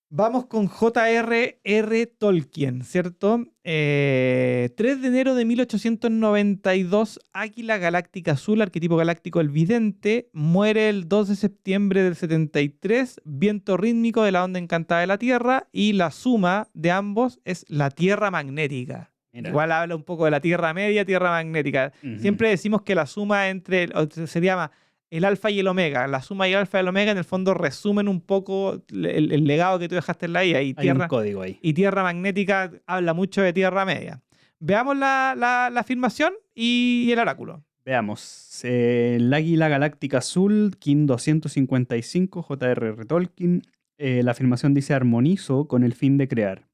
Vamos con J.R.R. Tolkien, ¿cierto? 3 de enero de 1892, Águila Galáctica Azul, arquetipo galáctico El Vidente, muere el 2 de septiembre del 73, viento rítmico de la onda encantada de la Tierra, y la suma de ambos es la Tierra magnética. Mira. Igual habla un poco de la Tierra media, Tierra magnética. Ujú. Siempre decimos que la suma se llama el alfa y el omega. La suma y el alfa y el omega en el fondo resumen un poco el legado que tú dejaste en la IA. Hay un código ahí. Y Tierra magnética habla mucho de Tierra media. Veamos la afirmación y el oráculo. Veamos. El Águila Galáctica Azul, Kin 255, J.R.R. Tolkien. La afirmación dice: armonizo con el fin de crear,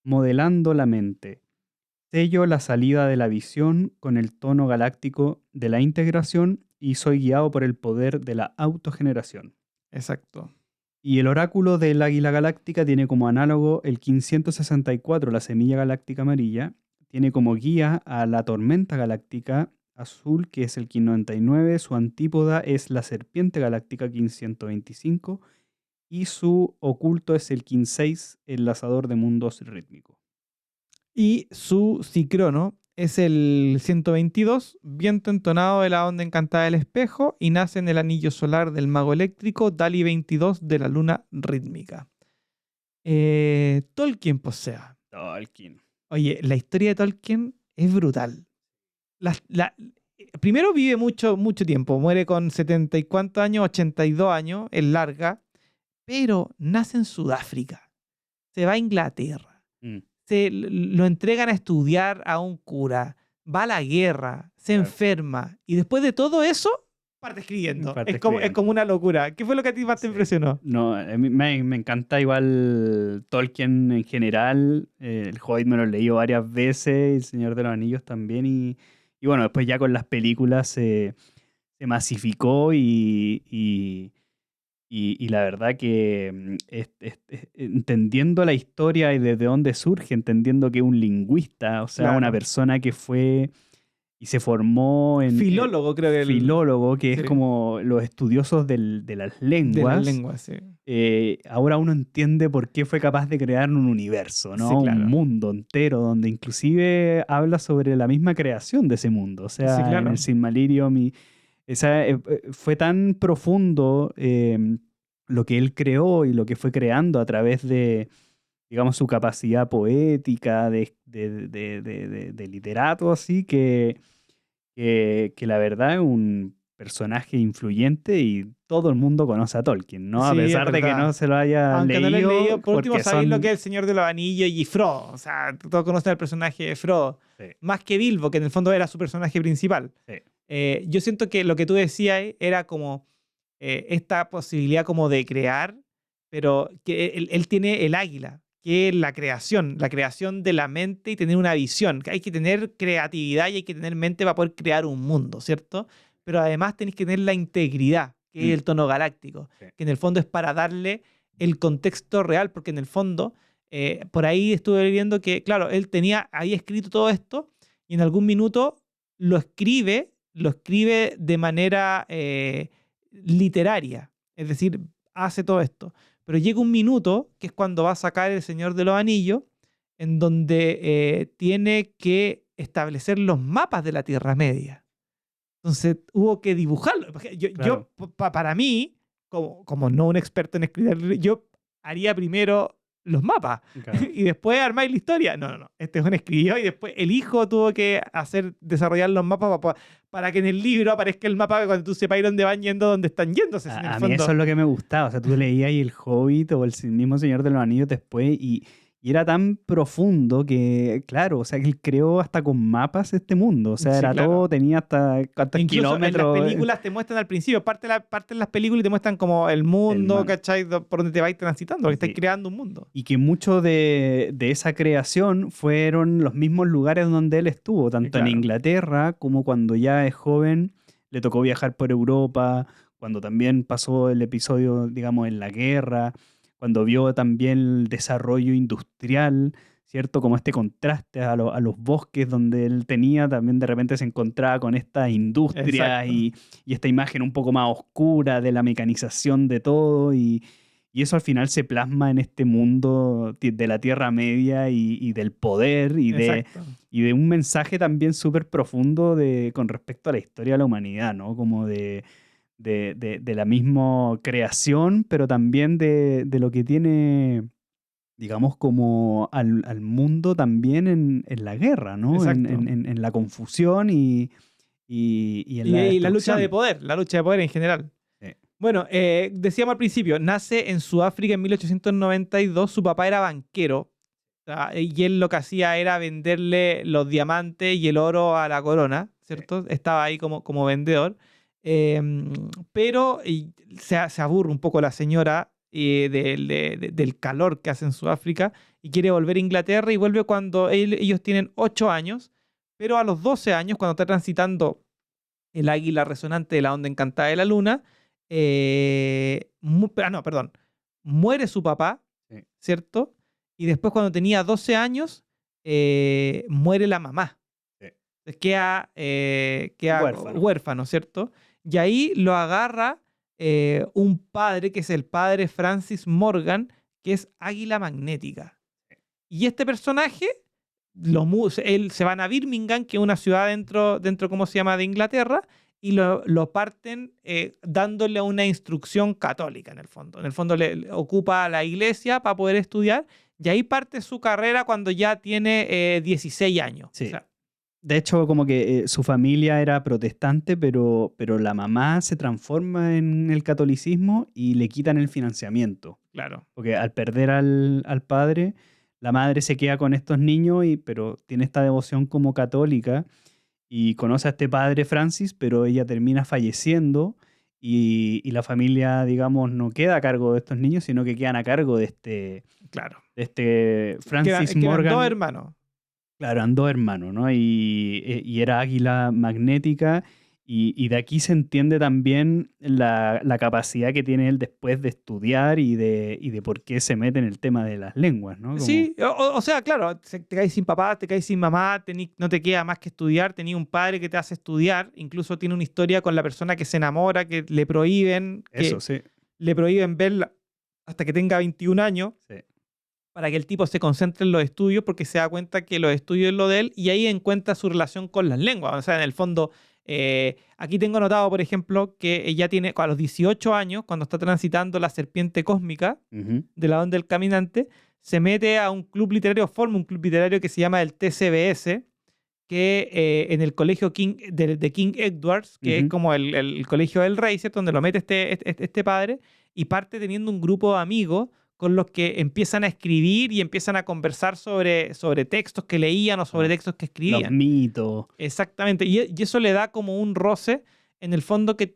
modelando la mente. Sello la salida de la visión con el tono galáctico de la integración y soy guiado por el poder de la autogeneración. Exacto. Y el oráculo del Águila Galáctica tiene como análogo el 564, la semilla galáctica amarilla. Tiene como guía a la tormenta galáctica azul, que es el 599. Su antípoda es la serpiente galáctica 525. Y su oculto es el 15, el lanzador de mundos rítmico. Y su cicrono es el 122, viento entonado de la onda encantada del espejo, y nace en el anillo solar del mago eléctrico, Dali 22 de la luna rítmica. Tolkien posea. Tolkien. Oye, la historia de Tolkien es brutal. Primero vive mucho tiempo, muere con 70 y cuántos años, 82 años, es larga, pero nace en Sudáfrica, se va a Inglaterra, lo entregan a estudiar a un cura, va a la guerra, se enferma, y después de todo eso, parte escribiendo. Es como una locura. ¿Qué fue lo que a ti más te impresionó? No, a mí me encanta igual Tolkien en general. El Hobbit me lo he leído varias veces, El Señor de los Anillos también. Y bueno, después ya con las películas se masificó y la verdad que entendiendo la historia y desde dónde surge, entendiendo que es un lingüista, o sea, Claro. una persona que fue y se formó en... Filólogo, creo que filólogo, que sí. es como los estudiosos de las lenguas. De las lenguas, sí. Ahora uno entiende por qué fue capaz de crear un universo, ¿no? Sí, claro. Un mundo entero, donde inclusive habla sobre la misma creación de ese mundo. O sea, Sí, claro. en el Silmarillion fue tan profundo lo que él creó y lo que fue creando a través de, digamos, su capacidad poética de literato, así que la verdad es un personaje influyente y todo el mundo conoce a Tolkien, ¿no? Sí, a es pesar de que verdad. no se lo haya Aunque no lo he leído, por último porque sabéis lo son... que es el Señor de los Anillos y Frodo. O sea, todos conocen al personaje de Frodo. Sí, Más que Bilbo, que en el fondo era su personaje principal. sí. Yo siento que lo que tú decías era como esta posibilidad como de crear, pero que él tiene el águila, que es la creación de la mente y tener una visión. Que hay que tener creatividad y hay que tener mente para poder crear un mundo, ¿cierto? Pero además tenéis que tener la integridad, que es el tono galáctico, Sí. que en el fondo es para darle el contexto real, porque en el fondo, por ahí estuve viendo que, claro, él había escrito todo esto y en algún minuto lo escribe de manera literaria, es decir, hace todo esto. Pero llega un minuto, que es cuando va a sacar El Señor de los Anillos, en donde tiene que establecer los mapas de la Tierra Media. Entonces hubo que dibujarlo. Claro. Para mí, como no un experto en escribir, yo haría primero los mapas Claro. y después armáis la historia. No. Este Juan escribió y después el hijo tuvo que desarrollar los mapas para que en el libro aparezca el mapa cuando tú sepas dónde van yendo, dónde están yéndose. En el A mí fondo. eso es lo que me gustaba. O sea, tú leías ahí El Hobbit o el mismo Señor de los Anillos después y era tan profundo que, claro, o sea, que él creó hasta con mapas este mundo. O sea, Sí, era claro. todo, tenía hasta cuántos Incluso kilómetros. en las películas te muestran al principio, parte de las películas y te muestran como el mundo, ¿cachai? Por donde te vais transitando, porque estás creando un mundo. Y que mucho de esa creación fueron los mismos lugares donde él estuvo, tanto en Inglaterra como cuando ya es joven, le tocó viajar por Europa, cuando también pasó el episodio, digamos, en la guerra, cuando vio también el desarrollo industrial, ¿cierto? Como este contraste a los bosques donde él tenía, también de repente se encontraba con esta industria y esta imagen un poco más oscura de la mecanización de todo y Y eso al final se plasma en este mundo de la Tierra Media y del poder y de un mensaje también súper profundo con respecto a la historia de la humanidad, ¿no? Como de la misma creación, pero también de lo que tiene, digamos, como al mundo también en la guerra, ¿no? En la confusión y en la lucha de poder, en general. Sí. Bueno, decíamos al principio, nace en Sudáfrica en 1892, su papá era banquero, y él lo que hacía era venderle los diamantes y el oro a la corona, ¿cierto? Sí. Estaba ahí como vendedor, pero se aburre un poco la señora del calor que hace en Sudáfrica y quiere volver a Inglaterra y vuelve cuando ellos tienen 8 años, pero a los 12 años, cuando está transitando el águila resonante de la onda encantada de la luna, muere su papá, sí, ¿cierto? Y después cuando tenía 12 años, muere la mamá. Sí. Queda huérfano, ¿cierto? Y ahí lo agarra un padre, que es el padre Francis Morgan, que es águila magnética. Y este personaje, él se van a Birmingham, que es una ciudad dentro ¿cómo se llama?, de Inglaterra, y lo parten dándole una instrucción católica, en el fondo. En el fondo le ocupa a la iglesia para poder estudiar, y ahí parte su carrera cuando ya tiene 16 años. Sí. O sea, de hecho, como que su familia era protestante, pero la mamá se transforma en el catolicismo y le quitan el financiamiento. Claro. Porque al perder al padre, la madre se queda con estos niños, pero tiene esta devoción como católica y conoce a este padre Francis, pero ella termina falleciendo y la familia, digamos, no queda a cargo de estos niños, sino que quedan a cargo de este, claro, de este Francis Morgan. Eran 2 hermanos. Claro, eran 2 hermanos, ¿no? Y era águila magnética. Y de aquí se entiende también la capacidad que tiene él después de estudiar y de por qué se mete en el tema de las lenguas, ¿no? Como... Sí, o sea, claro, te caes sin papá, te caes sin mamá, no te queda más que estudiar, tenías un padre que te hace estudiar, incluso tiene una historia con la persona que se enamora, que le prohíben, sí, le prohíben verla hasta que tenga 21 años, sí, para que el tipo se concentre en los estudios, porque se da cuenta que los estudios es lo de él, y ahí encuentra su relación con las lenguas. O sea, en el fondo... aquí tengo anotado, por ejemplo, que ella tiene a los 18 años, cuando está transitando la serpiente cósmica de la onda del caminante, se mete a un club literario, forma un club literario que se llama el TCBS, que en el colegio de King Edwards, que es como el colegio del rey, ¿cierto?, donde lo mete este padre, y parte teniendo un grupo de amigos con los que empiezan a escribir y empiezan a conversar sobre textos que leían o sobre textos que escribían. Los mitos. Exactamente. Y eso le da como un roce, en el fondo, que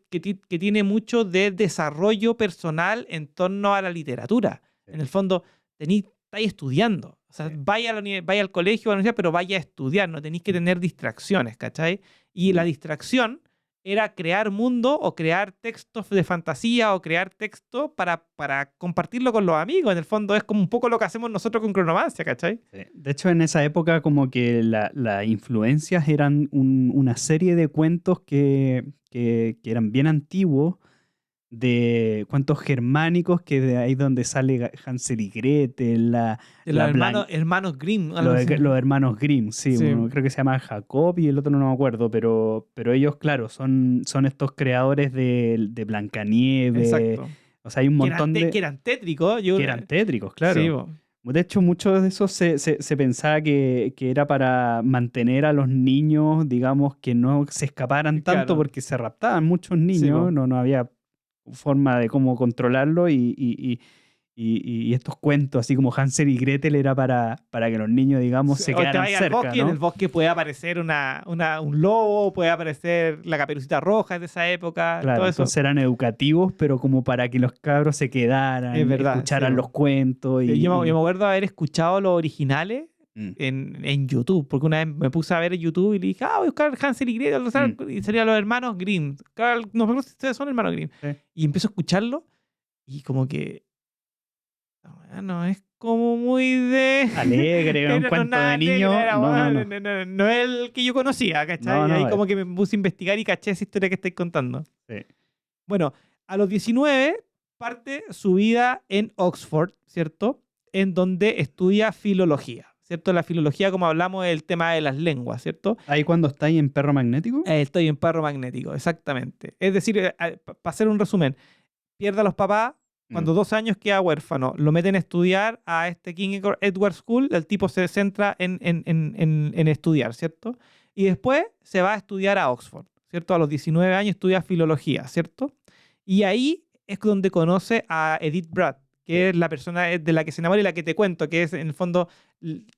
tiene mucho de desarrollo personal en torno a la literatura. Sí. En el fondo, estáis estudiando. O sea, sí, vaya al colegio, a la universidad, pero vaya a estudiar. No tenéis que tener distracciones, ¿cachai? Y la distracción era crear mundo o crear textos de fantasía o crear texto para compartirlo con los amigos. En el fondo es como un poco lo que hacemos nosotros con Cronomancia, ¿cachai? Sí. De hecho, en esa época como que las influencias eran una serie de cuentos que eran bien antiguos, de cuentos germánicos, que de ahí donde sale Hansel y Gretel, los hermanos Grimm. Los hermanos Grimm, sí. Sí. Uno creo que se llama Jacob y el otro no me acuerdo, pero ellos, claro, son estos creadores de Blancanieves. Exacto. O sea, hay un montón que eran tétricos. Que eran tétricos, claro. Sí, de hecho, muchos de esos se pensaba que era para mantener a los niños, digamos, que no se escaparan tanto, claro, porque se raptaban muchos niños, sí, no había forma de cómo controlarlo y estos cuentos así como Hansel y Gretel era para que los niños, digamos, se quedaran cerca, bosque, ¿no? En el bosque puede aparecer un lobo, puede aparecer la Caperucita Roja de esa época, claro, todo eso. Entonces eran educativos, pero como para que los cabros se quedaran, escucharan, sí, los cuentos. Yo me acuerdo haber escuchado los originales en YouTube, porque una vez me puse a ver YouTube y le dije, voy a buscar Hansel y Gretel, y serían los hermanos Grimm. No me acuerdo si ustedes son hermanos Grimm. Sí. Y empiezo a escucharlo y como que no es como muy de... alegre, un cuento de niño. No es el que yo conocía, ¿cachai? Y ahí como que me puse a investigar y caché esa historia que estáis contando. Sí. Bueno, a los 19 parte su vida en Oxford, ¿cierto? En donde estudia filología, ¿cierto? La filología, como hablamos, es el tema de las lenguas, ¿cierto? Ahí cuando está ahí en Perro Magnético. Estoy en Perro Magnético, exactamente. Es decir, para hacer un resumen, pierde a los papás, cuando 2 años queda huérfano, lo meten a estudiar a este King Edward School, el tipo se centra en estudiar, ¿cierto? Y después se va a estudiar a Oxford, ¿cierto? A los 19 años estudia filología, ¿cierto? Y ahí es donde conoce a Edith Bratt, que es la persona de la que se enamora y la que te cuento, que es en el fondo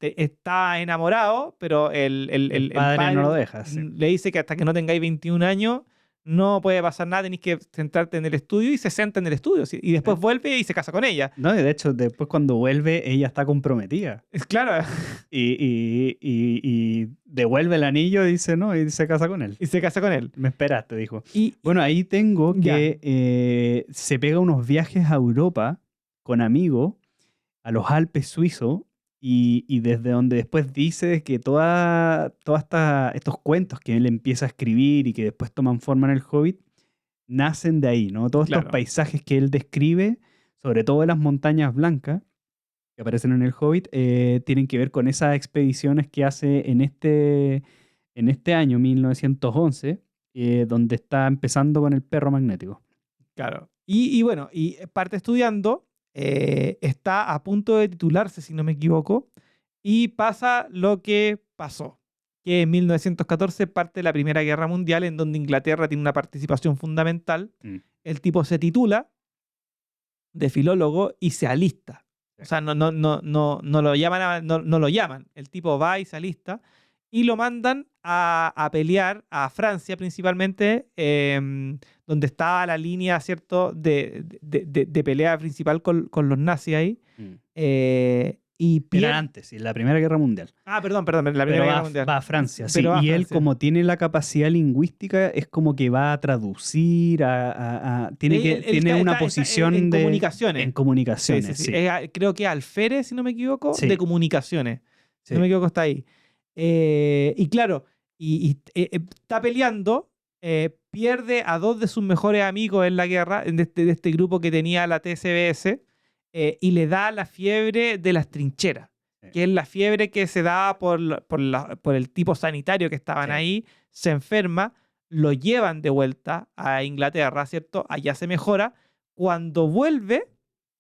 está enamorado, pero el padre no lo deja. Sí. Le dice que hasta que no tengáis 21 años no puede pasar nada, tenés que centrarte en el estudio, y se centra en el estudio. Y después vuelve y se casa con ella. No, y de hecho, después cuando vuelve, ella está comprometida. Es claro. Y devuelve el anillo y dice no, y se casa con él. Y se casa con él. Me esperaste, dijo. Bueno, ahí tengo que se pega unos viajes a Europa con amigos a los Alpes suizos. Y desde donde después dice que todos estos cuentos que él empieza a escribir y que después toman forma en El Hobbit, nacen de ahí, ¿no? Todos estos paisajes que él describe, sobre todo de las montañas blancas que aparecen en El Hobbit, tienen que ver con esas expediciones que hace en este año, 1911, donde está empezando con el Perro Magnético. Claro. Y bueno, y parte estudiando. Está a punto de titularse, si no me equivoco, y pasa lo que pasó, que en 1914 parte la Primera Guerra Mundial, en donde Inglaterra tiene una participación fundamental. El tipo se titula de filólogo y se alista. O sea, no lo llaman, el tipo va y se alista, y lo mandan a pelear a Francia principalmente, donde estaba la línea, ¿cierto?, de pelea principal con los nazis ahí. Era antes, en la Primera Guerra Mundial. Perdón, la Primera Guerra Mundial. Va a Francia, sí. Y él, como tiene la capacidad lingüística, es como que va a traducir, tiene una posición en comunicaciones. En comunicaciones, sí. Creo que alférez, si no me equivoco, de comunicaciones. Si no me equivoco, está ahí. Y claro, está peleando, pierde a 2 de sus mejores amigos en la guerra, de este grupo que tenía la TSBS, y le da la fiebre de las trincheras, que es la fiebre que se daba por el tipo sanitario que estaban ahí. Se enferma, lo llevan de vuelta a Inglaterra, ¿cierto? Allá se mejora. Cuando vuelve,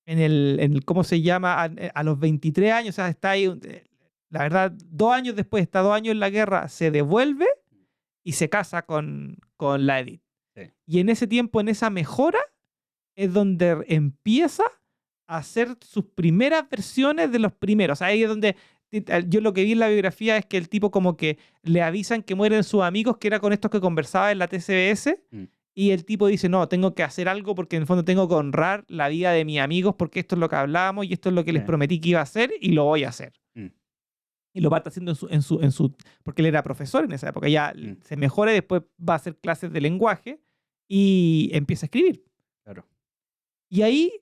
en el ¿cómo se llama? A los 23 años, o sea, está ahí. La verdad, 2 años después, está 2 años en la guerra, se devuelve y se casa con la Edith. Sí. Y en ese tiempo, en esa mejora, es donde empieza a hacer sus primeras versiones de los primeros. Ahí es donde yo lo que vi en la biografía es que el tipo como que le avisan que mueren sus amigos, que era con estos que conversaba en la TCBS, y el tipo dice, no, tengo que hacer algo porque en el fondo tengo que honrar la vida de mis amigos porque esto es lo que hablábamos y esto es lo que les prometí que iba a hacer y lo voy a hacer. Y lo parte haciendo porque él era profesor en esa época. Ya se mejora y después va a hacer clases de lenguaje y empieza a escribir. Claro. Y ahí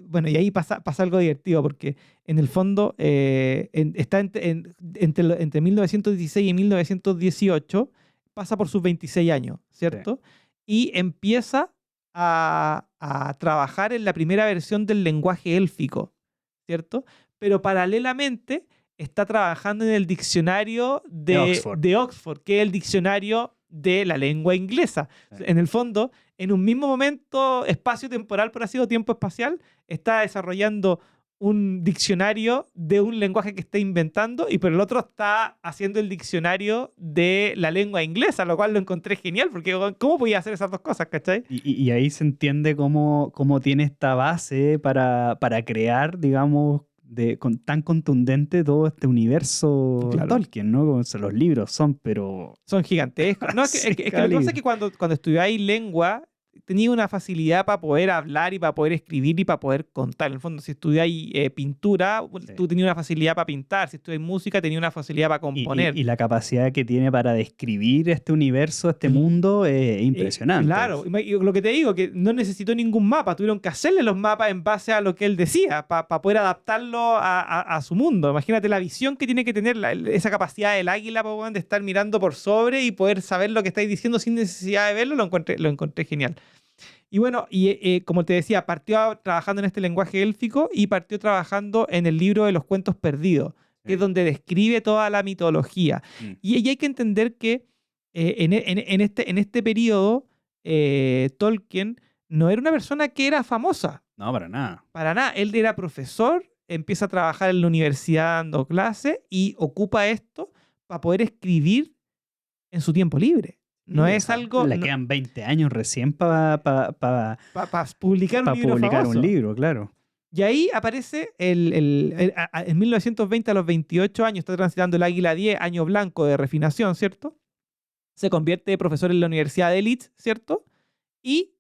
bueno, y ahí pasa algo divertido porque en el fondo está entre 1916 y 1918, pasa por sus 26 años, ¿cierto? Sí. Y empieza a trabajar en la primera versión del lenguaje élfico, ¿cierto? Pero paralelamente está trabajando en el diccionario de Oxford, que es el diccionario de la lengua inglesa. Sí. En el fondo, en un mismo momento espacio-temporal, por así decirlo, tiempo espacial, está desarrollando un diccionario de un lenguaje que está inventando y por el otro está haciendo el diccionario de la lengua inglesa, lo cual lo encontré genial, porque ¿cómo podía hacer esas dos cosas, cachai? Y ahí se entiende cómo tiene esta base para crear, digamos, tan contundente todo este universo Tolkien, ¿no? Como los libros son gigantescos. No, es que lo que pasa es que cuando estudiáis lengua, tenía una facilidad para poder hablar y para poder escribir y para poder contar. En el fondo, si estudiáis pintura, tú tenías una facilidad para pintar. Si estudiáis música, tenías una facilidad para componer. Y la capacidad que tiene para describir este universo, este mundo, es impresionante. Claro. Y lo que te digo, que no necesitó ningún mapa. Tuvieron que hacerle los mapas en base a lo que él decía, para poder adaptarlo a su mundo. Imagínate la visión que tiene que tener, esa capacidad del águila de estar mirando por sobre y poder saber lo que estáis diciendo sin necesidad de verlo. Lo encontré genial. Y bueno, como te decía, partió trabajando en este lenguaje élfico y partió trabajando en el libro de los cuentos perdidos, que es donde describe toda la mitología. Y hay que entender que en este periodo, Tolkien no era una persona que era famosa. No, para nada. Para nada. Él era profesor, empieza a trabajar en la universidad dando clases y ocupa esto para poder escribir en su tiempo libre. No es algo... Le quedan 20 años recién para publicar un libro famoso. Un libro, claro. Y ahí aparece en 1920, a los 28 años, está transitando el Águila 10, año blanco de refinación, ¿cierto? Se convierte de profesor en la Universidad de Leeds, ¿cierto? Y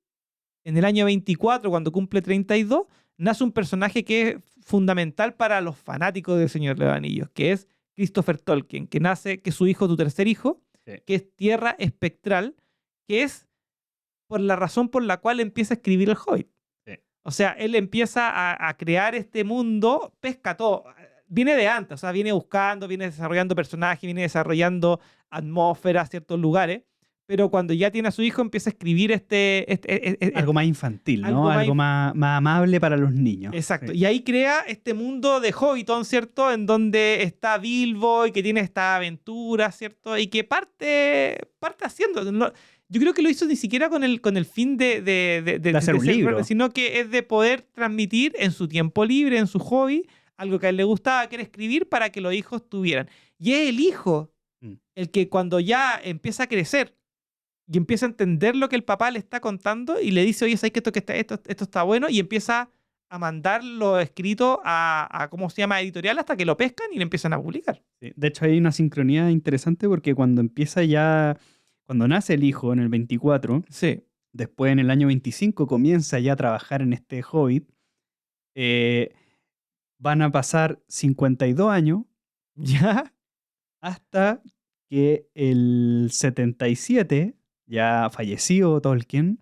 en el año 24, cuando cumple 32, nace un personaje que es fundamental para los fanáticos del Señor de los Anillos, que es Christopher Tolkien, que es su hijo, tu tercer hijo, que es Tierra Espectral, que es por la razón por la cual empieza a escribir El Hobbit. Sí. O sea, él empieza a crear este mundo, pesca todo, viene de antes, o sea, viene buscando, viene desarrollando personajes, viene desarrollando atmósferas, ciertos lugares, pero cuando ya tiene a su hijo empieza a escribir algo más infantil, ¿no? Algo más amable para los niños. Exacto. Sí. Y ahí crea este mundo de Hobbiton, ¿cierto? En donde está Bilbo y que tiene esta aventura, ¿cierto? Y que parte haciendo... Yo creo que lo hizo ni siquiera con el fin de hacer un libro, sino que es de poder transmitir en su tiempo libre, en su hobby, algo que a él le gustaba, que era escribir, para que los hijos tuvieran. Y es el hijo el que cuando ya empieza a crecer y empieza a entender lo que el papá le está contando y le dice, oye, ¿sabes que esto está bueno? Y empieza a mandar lo escrito a ¿cómo se llama? Editorial, hasta que lo pescan y lo empiezan a publicar. Sí. De hecho, hay una sincronía interesante porque cuando nace el hijo en el 24, sí. Después en el año 25 comienza ya a trabajar en este Hobbit, van a pasar 52 años ya hasta que el 77, ya fallecido Tolkien,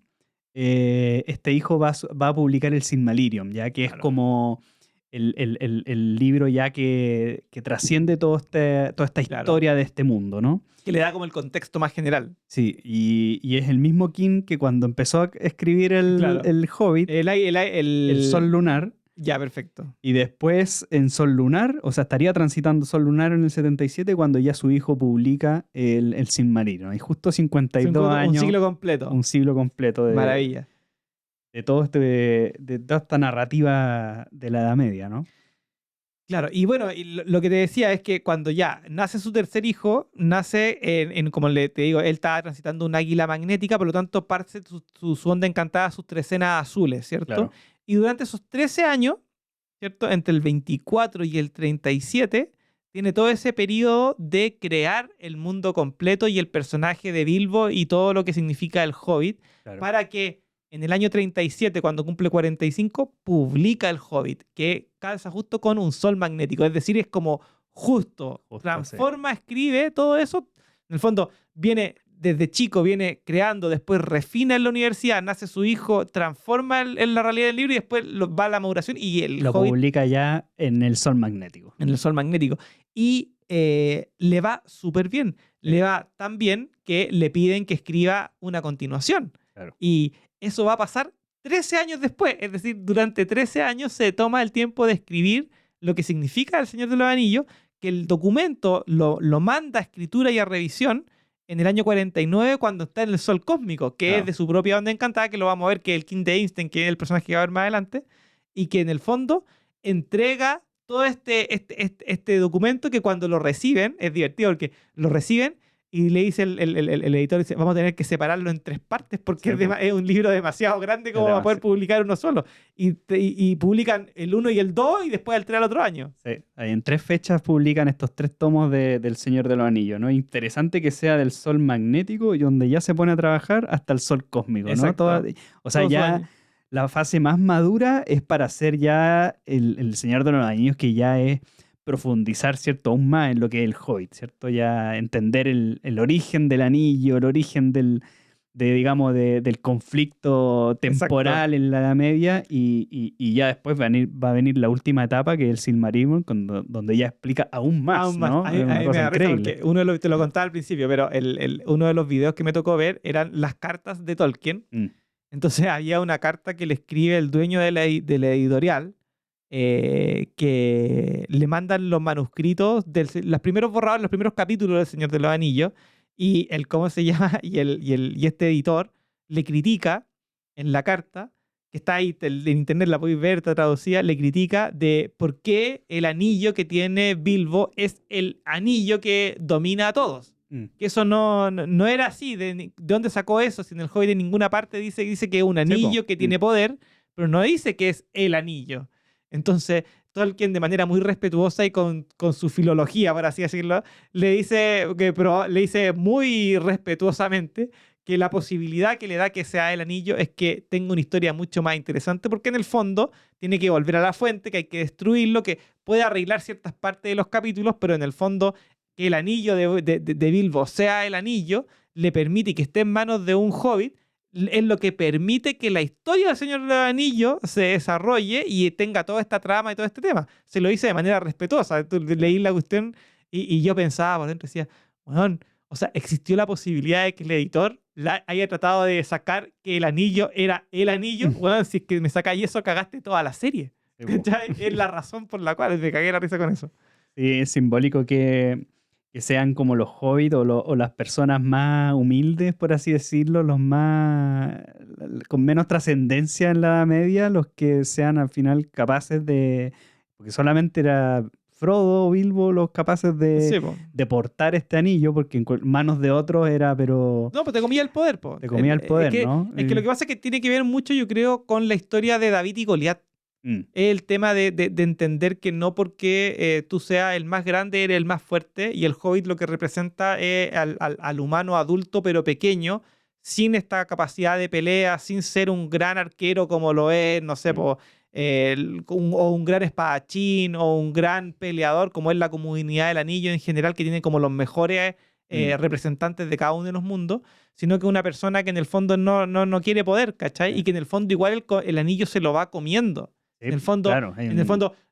este hijo va a publicar el Silmarillion, ya que es como el libro ya que trasciende toda esta historia de este mundo, ¿no? Que le da como el contexto más general. Sí, y es el mismo King que cuando empezó a escribir el Hobbit, el Sol Lunar. Ya, perfecto. Y después en Sol Lunar, o sea, estaría transitando Sol Lunar en el 77 cuando ya su hijo publica el Silmarillion. Y justo 52 años. Un siglo completo. Un siglo completo de... Maravilla. De toda esta narrativa de la Edad Media, ¿no? Claro, y bueno, lo que te decía es que cuando ya nace su tercer hijo, nace como te digo, él estaba transitando un águila magnética, por lo tanto parte su onda encantada, sus 13 cenas azules, ¿cierto? Claro. Y durante esos 13 años, ¿cierto? Entre el 24 y el 37, tiene todo ese periodo de crear el mundo completo y el personaje de Bilbo y todo lo que significa el Hobbit, claro, para que en el año 37, cuando cumple 45, publica El Hobbit, que calza justo con un sol magnético. Es decir, es como justo transforma, escribe todo eso. En el fondo, viene desde chico, viene creando, después refina en la universidad, nace su hijo, transforma en la realidad del libro y después va a la maduración y el lo Hobbit publica ya en el sol magnético. En el sol magnético. Y le va súper bien. Sí. Le va tan bien que le piden que escriba una continuación. Claro. Y eso va a pasar 13 años después. Es decir, durante 13 años se toma el tiempo de escribir lo que significa El Señor de los Anillos, que el documento lo manda a escritura y a revisión en el año 49, cuando está en el Sol Cósmico, que es de su propia onda encantada, que lo vamos a ver, que es el King de Einstein, que es el personaje que va a ver más adelante, y que en el fondo entrega todo este documento que cuando lo reciben, es divertido porque lo reciben y le dice el editor, dice, vamos a tener que separarlo en 3 partes porque sí, es un libro demasiado grande como para poder publicar uno solo. Y publican el 1 y el 2 y después el 3 al otro año. Sí, en 3 fechas publican estos 3 tomos del Señor de los Anillos, ¿no? Interesante que sea del Sol magnético y donde ya se pone a trabajar hasta el Sol cósmico, ¿no? O sea, ya la fase más madura es para hacer ya el Señor de los Anillos, que ya es profundizar, ¿cierto?, aún más en lo que es el Hobbit, ¿cierto? Ya entender el origen del anillo, el origen del conflicto temporal. Exacto. En la Edad Media y ya después va a venir la última etapa, que es el Silmarillion, donde ya explica aún más, ¿no? A mí me da increíble. Te lo contaba al principio, pero uno de los videos que me tocó ver eran las cartas de Tolkien, Entonces había una carta que le escribe el dueño de la editorial, que le mandan los manuscritos, los primeros borradores, los primeros capítulos del Señor de los Anillos, y el, ¿cómo se llama? Y este editor le critica en la carta, que está ahí en internet, la podéis ver, está traducida, le critica de por qué el anillo que tiene Bilbo es el anillo que domina a todos. Que eso no era así. ¿De dónde sacó eso? Si en el Hobbit en ninguna parte dice que es un anillo que tiene poder, pero no dice que es el anillo. Entonces, Tolkien, de manera muy respetuosa y con su filología, por así decirlo, le dice muy respetuosamente que la posibilidad que le da que sea el anillo es que tenga una historia mucho más interesante, porque en el fondo tiene que volver a la fuente, que hay que destruirlo, que puede arreglar ciertas partes de los capítulos, pero en el fondo que el anillo de Bilbo sea el anillo, le permite que esté en manos de un hobbit, es lo que permite que la historia del Señor de los Anillos se desarrolle y tenga toda esta trama y todo este tema. Se lo hice de manera respetuosa. Tú leí la cuestión y yo pensaba por dentro, decía, bueno, o sea, existió la posibilidad de que el editor haya tratado de sacar que el anillo era el anillo. Bueno, si es que me sacáis eso, cagaste toda la serie. Es la razón por la cual me cagué la risa con eso. Sí, es simbólico que sean como los hobbits o las personas más humildes, por así decirlo, los más con menos trascendencia en la Edad Media, los que sean al final capaces de, porque solamente era Frodo o Bilbo los capaces de portar este anillo, porque en manos de otros era, pero... No, pues te comía el poder, po. Te comía el poder, ¿no? Es que lo que pasa es que tiene que ver mucho, yo creo, con la historia de David y Goliat. El tema de entender que no porque tú seas el más grande eres el más fuerte, y el Hobbit lo que representa es al humano adulto pero pequeño, sin esta capacidad de pelea, sin ser un gran arquero como lo es, no sé, o un gran espadachín o un gran peleador como es la comunidad del anillo en general, que tiene como los mejores representantes de cada uno de los mundos, sino que una persona que en el fondo no quiere poder, ¿cachai? Y que en el fondo igual el anillo se lo va comiendo. En el fondo, claro,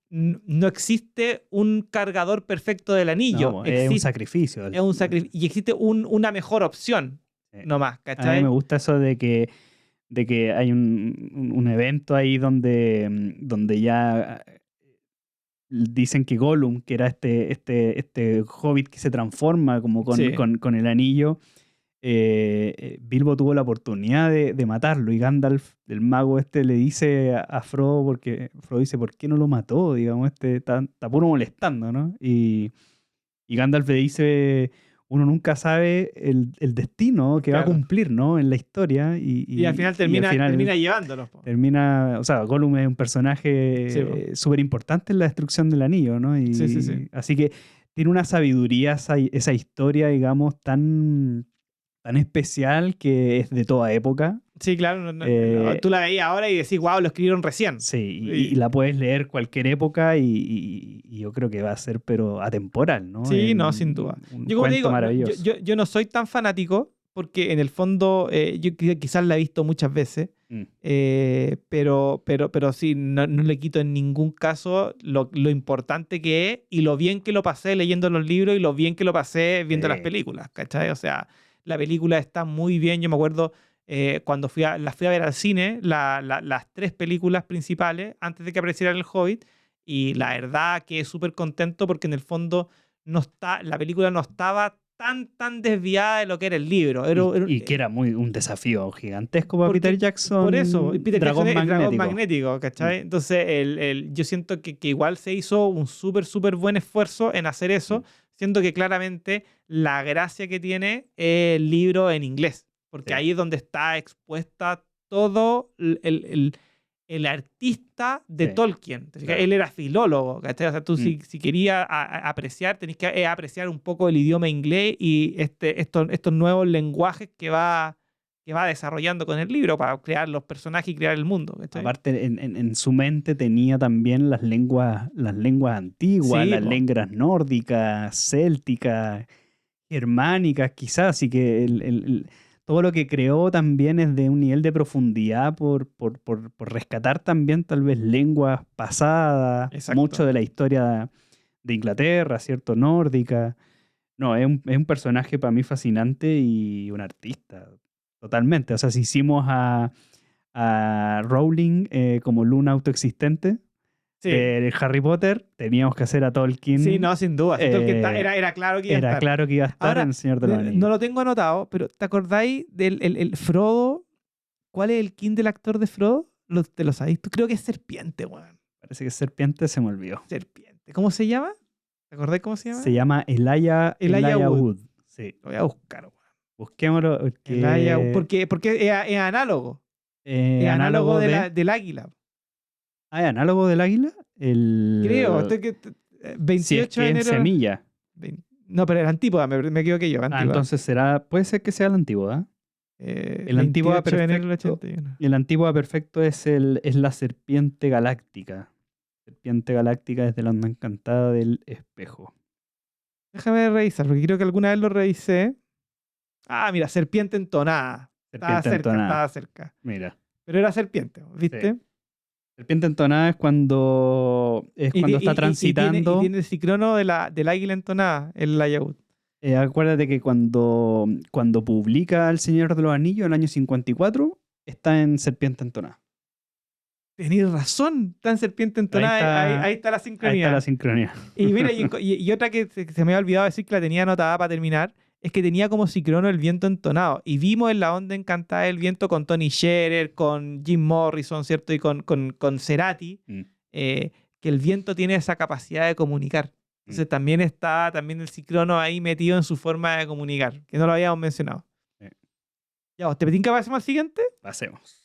no existe un cargador perfecto del anillo. No, es un sacrificio. Es un sacrificio. Y existe una mejor opción, nomás, ¿cachai? A mí me gusta eso de que hay un evento ahí donde ya dicen que Gollum, que era este hobbit que se transforma como con el anillo, Bilbo tuvo la oportunidad de matarlo, y Gandalf, el mago le dice a Frodo, porque Frodo dice, ¿por qué no lo mató? Digamos, está puro molestando, ¿no? Y Gandalf le dice, uno nunca sabe el destino que va a cumplir, ¿no? En la historia. Y al final termina llevándolo. O sea, Gollum es un personaje súper importante en la destrucción del anillo, ¿no? Sí. Así que tiene una sabiduría esa historia, digamos, tan especial, que es de toda época. Sí, claro. Tú la veías ahora y decís, wow, lo escribieron recién. Sí, y la puedes leer cualquier época y yo creo que va a ser, pero atemporal, ¿no? Sí, no, sin duda. Yo, como digo, maravilloso. Yo no soy tan fanático, porque en el fondo yo quizás la he visto muchas veces, pero sí, no le quito en ningún caso lo importante que es y lo bien que lo pasé leyendo los libros y lo bien que lo pasé viendo las películas, ¿cachai? O sea, la película está muy bien. Yo me acuerdo cuando las fui a ver al cine, las 3 películas principales, antes de que apareciera El Hobbit, y la verdad que súper contento, porque en el fondo la película no estaba tan desviada de lo que era el libro. Y que era un desafío gigantesco para Peter Jackson. Por eso, Peter Jackson es dragón magnético. magnético, ¿cachai? Entonces yo siento que igual se hizo un súper buen esfuerzo en hacer eso, siendo que claramente la gracia que tiene es el libro en inglés, porque ahí es donde está expuesta todo el artista de Tolkien. Claro. Él era filólogo, ¿cachai? O sea, tú si querías apreciar, tenés que apreciar un poco el idioma inglés y estos nuevos lenguajes que va desarrollando con el libro para crear los personajes y crear el mundo, ¿cachai? Aparte, en su mente tenía también las lenguas antiguas, las lenguas nórdicas, célticas, germánicas, quizás, así que todo lo que creó también es de un nivel de profundidad por rescatar también tal vez lenguas pasadas. Exacto. Mucho de la historia de Inglaterra, ¿cierto? Nórdica. No, es un personaje para mí fascinante y un artista, totalmente. O sea, si hicimos a a Rowling como Luna autoexistente. Sí. Harry Potter, teníamos que hacer a Tolkien. Sí, no, sin duda. Tolkien era claro que iba a estar. Era claro que iba a estar Ahora, en El Señor de los Anillos. No lo tengo anotado, pero ¿te acordáis del el Frodo? ¿Cuál es el kin del actor de Frodo? ¿Te lo sabéis? Tú creo que es Serpiente, weón. Parece que es Serpiente, se me olvidó. Serpiente. ¿Cómo se llama? ¿Te acordáis cómo se llama? Se llama Elijah Wood. Sí. Lo voy a buscar, weón. Busquémoslo. Porque es análogo. Es análogo del águila. ¿Es análogo del águila? Creo. 28 si es que de en enero. semilla. No, pero era antípoda, me equivoqué yo. Entonces puede ser que sea la antípoda. El Antípoda perfecto. El Antípoda perfecto es la serpiente galáctica. Serpiente galáctica es de la onda encantada del espejo. Déjame revisar, porque creo que alguna vez lo revisé. Ah, mira, serpiente entonada. Estaba cerca. Mira. Pero era serpiente, ¿viste? Sí. Serpiente entonada es cuando está transitando. Y tiene el cicrono del águila entonada, el Layaud. Acuérdate que cuando publica El Señor de los Anillos en el año 54, está en Serpiente entonada. Tenés razón, está en Serpiente entonada. Ahí está la sincronía. Ahí está la sincronía. Y mira, y otra que se me había olvidado decir que la tenía anotada para terminar, es que tenía como cicrono el viento entonado. Y vimos en La Onda Encantada del Viento con Tony Scherer, con Jim Morrison, ¿cierto? Y con Cerati, que el viento tiene esa capacidad de comunicar. Entonces también está el cicrono ahí metido en su forma de comunicar, que no lo habíamos mencionado. Ya, ¿te tinca pasemos al siguiente? Pasemos.